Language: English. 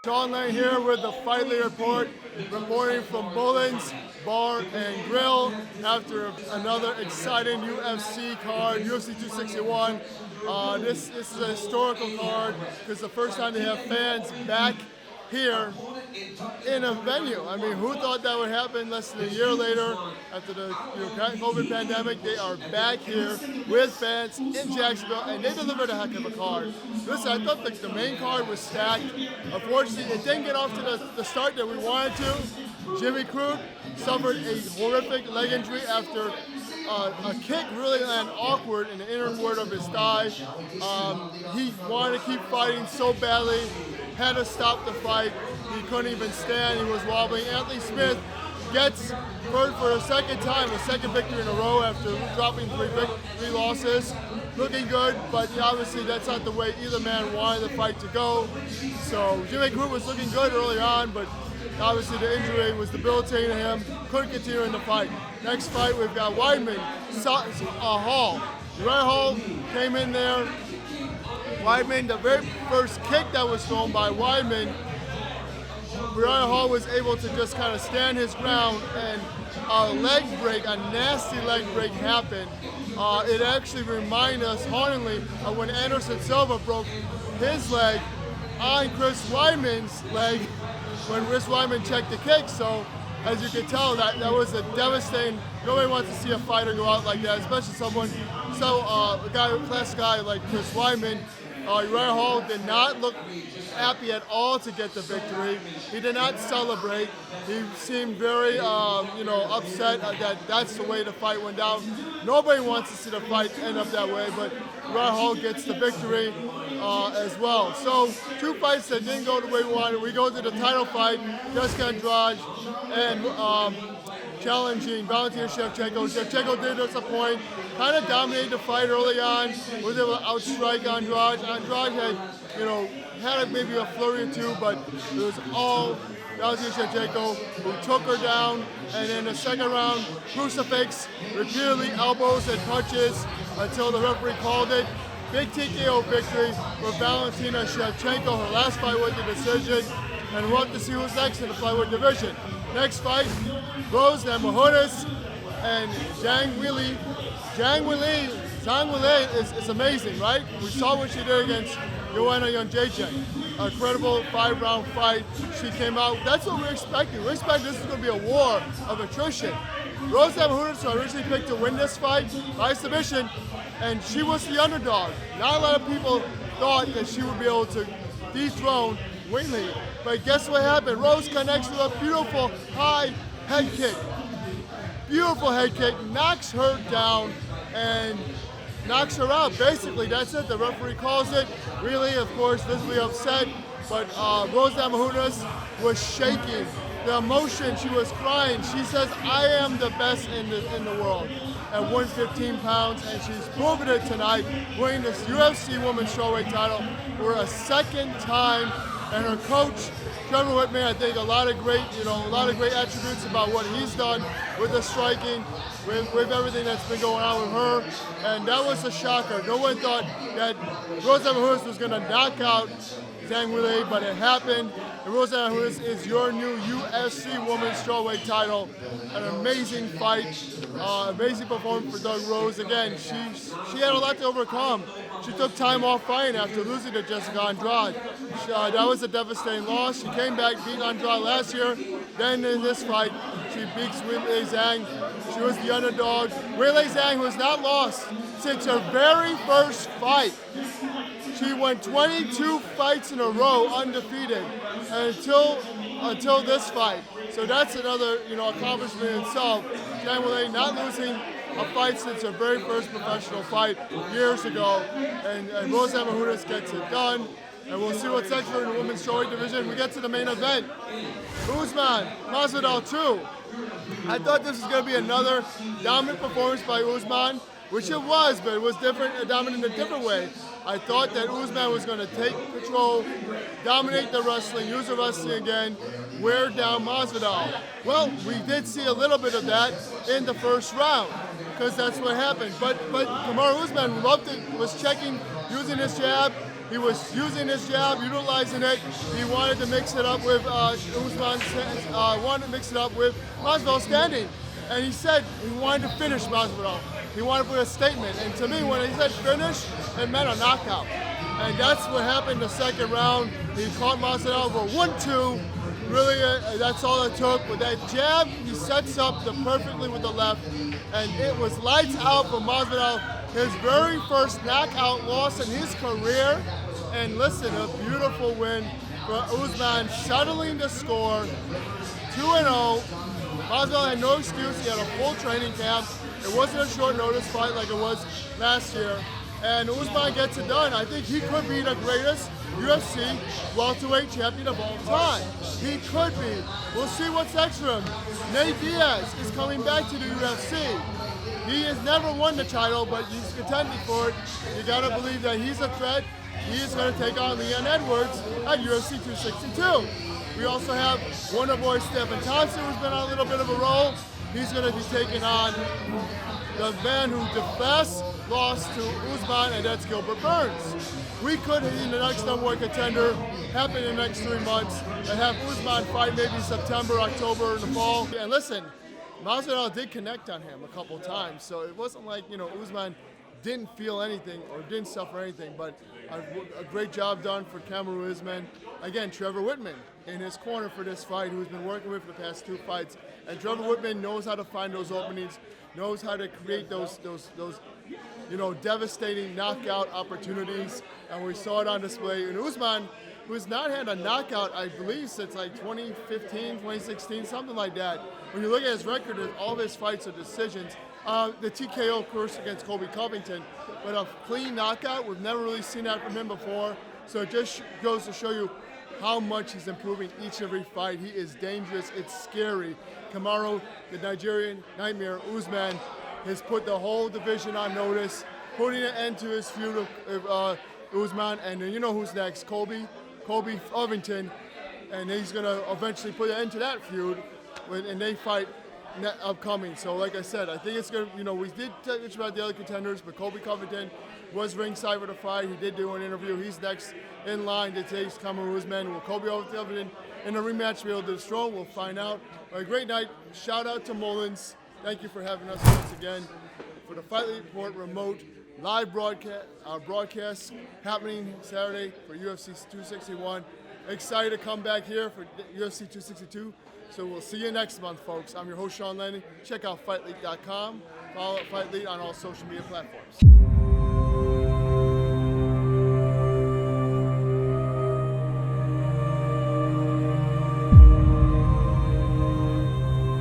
Sean Lennon here with the Fightlete Report, reporting from Mullen's Bar and Grill after another exciting UFC card, UFC 261. This is a historical card because it's the first time they have fans back here in a venue. I mean, who thought that would happen less than a year later after the COVID pandemic? They are back here with fans in Jacksonville, and they delivered a heck of a card. Listen, I thought the main card was stacked. Unfortunately, it didn't get off to the start that we wanted to. Jimmy Crute suffered a horrific leg injury after a kick really landed awkward in the inner ward of his thigh. He wanted to keep fighting so badly, had to stop the fight. He couldn't even stand, he was wobbling. Anthony Smith gets for the second time, a second victory in a row after dropping three losses. Looking good, but obviously that's not the way either man wanted the fight to go. So Jimmy Crute was looking good early on, but obviously the injury was debilitating him, couldn't continue in the fight. Next fight, we've got Weidman, Hall. Uriah Hall came in there. Weidman, the very first kick that was thrown by Weidman, Uriah Hall was able to just kind of stand his ground, and a leg break, a nasty leg break happened. It actually reminded us hauntingly of when Anderson Silva broke his leg on Chris Weidman's leg when Chris Weidman checked the kick. So as you can tell, that was a devastating. Nobody wants to see a fighter go out like that, especially someone a class guy like Chris Weidman. Uriah Hall did not look happy at all to get the victory. He did not celebrate. He seemed very, upset that that's the way the fight went down. Nobody wants to see the fight end up that way, but Uriah Hall gets the victory as well. So 2 fights that didn't go the way we wanted. We go to the title fight, Jessica Andrade and challenging Valentina Shevchenko. Shevchenko did disappoint, kind of dominated the fight early on, was able to outstrike Andrade. Andrade had maybe a flurry or two, but it was all Valentina Shevchenko who took her down, and in the second round, crucifix, repeatedly elbows and punches until the referee called it. Big TKO victory for Valentina Shevchenko. Her last fight was the decision, and we'll have to see who's next in the flyweight division. Next fight, Rose Namajunas and Zhang. Zhang is amazing, right? We saw what she did against Joanna Jędrzejczyk. A credible 5-round fight. She came out. That's what we're expecting. We expect this is going to be a war of attrition. Rose Namajunas originally picked to win this fight by submission, and she was the underdog. Not a lot of people thought that she would be able to dethrone Weidman. But guess what happened? Rose connects with a beautiful high head kick. Beautiful head kick, knocks her down and knocks her out. Basically, that's it. The referee calls it. Really, of course, visibly upset. But Rose Namajunas was shaking. The emotion, she was crying. She says, I am the best in the world at 115 pounds, and she's proven it tonight, winning this UFC Women's Straweight title for a second time. And her coach, Trevor Whitman, I think a lot of great attributes about what he's done with the striking, with everything that's been going on with her. And that was a shocker. No one thought that Rose Namajunas was going to knock out Zhang, but it happened. And Rose Namajunas is your new UFC Women's Straweight title. An amazing fight, amazing performance for Doug Rose. Again, she had a lot to overcome. She took time off fighting after losing to Jessica Andrade. That was a devastating loss. She came back, beat Andrade last year. Then in this fight, she beats Weili Zhang. She was the underdog. Weili Zhang was not lost since her very first fight. She won 22 fights in a row undefeated until this fight. So that's another accomplishment in itself. Zhang Weili not losing a fight since her very first professional fight years ago, and Rose Namajunas gets it done. And we'll see what's next for the women's strawweight division. We get to the main event. Usman, Masvidal 2. I thought this was going to be another dominant performance by Usman, which it was, but it was different, dominant in a different way. I thought that Usman was going to take control, dominate the wrestling, use the wrestling again, wear down Masvidal. Well, we did see a little bit of that in the first round, because that's what happened. But Kamaru Usman was checking using his jab. He was using his jab, utilizing it. He wanted to mix it up with Usman, wanted to mix it up with Masvidal standing. And he said he wanted to finish Masvidal. He wanted to put a statement. And to me, when he said finish, it meant a knockout. And that's what happened the second round. He caught Masvidal for 1-2. Really, that's all it took. With that jab, he sets up perfectly with the left. And it was lights out for Masvidal. His very first knockout loss in his career. And listen, a beautiful win for Usman, settling the score, 2-0. Masvidal had no excuse. He had a full training camp. It wasn't a short notice fight like it was last year. And Usman gets it done. I think he could be the greatest UFC welterweight champion of all time. He could be. We'll see what's next for him. Nate Diaz is coming back to the UFC. He has never won the title, but he's contending for it. You gotta believe that he's a threat. He is gonna take on Leon Edwards at UFC 262. We also have Wonder Boy Stephen Thompson, who's been on a little bit of a roll. He's gonna be taking on the man who the best lost to Usman, and that's Gilbert Burns. We could see the next number one contender happen in the next 3 months and have Usman fight maybe September, October in the fall. And listen, Masvidal did connect on him a couple times, so it wasn't like, Usman didn't feel anything or didn't suffer anything, but a great job done for Kamaru Usman. Again, Trevor Whitman in his corner for this fight, who's been working with for the past 2 fights. And Trevor Whitman knows how to find those openings, knows how to create those devastating knockout opportunities. And we saw it on display. And Usman, who has not had a knockout, I believe, since like 2015, 2016, something like that. When you look at his record, all of his fights are decisions. The TKO, of course, against Colby Covington, but a clean knockout, we've never really seen that from him before. So it just goes to show you how much he's improving each and every fight. He is dangerous. It's scary. Kamaru, the Nigerian nightmare, Usman, has put the whole division on notice, putting an end to his feud of Usman. And you know who's next? Colby Covington. And he's going to eventually put an end to that feud, and they fight upcoming. So like I said, I think it's going to, we did touch about the other contenders, but Colby Covington was ringside for the fight. He did do an interview. He's next in line to take Kamaru Usman. Will Colby Covington in a rematch be able to destroy? We'll find out. A great night. Shout out to Mullins. Thank you for having us once again for the Fightlete Report remote live broadcast happening Saturday for UFC 261. Excited to come back here for UFC 262. So we'll see you next month, folks. I'm your host, Sean Lennon. Check out Fightlete.com. Follow Fightlete on all social media platforms.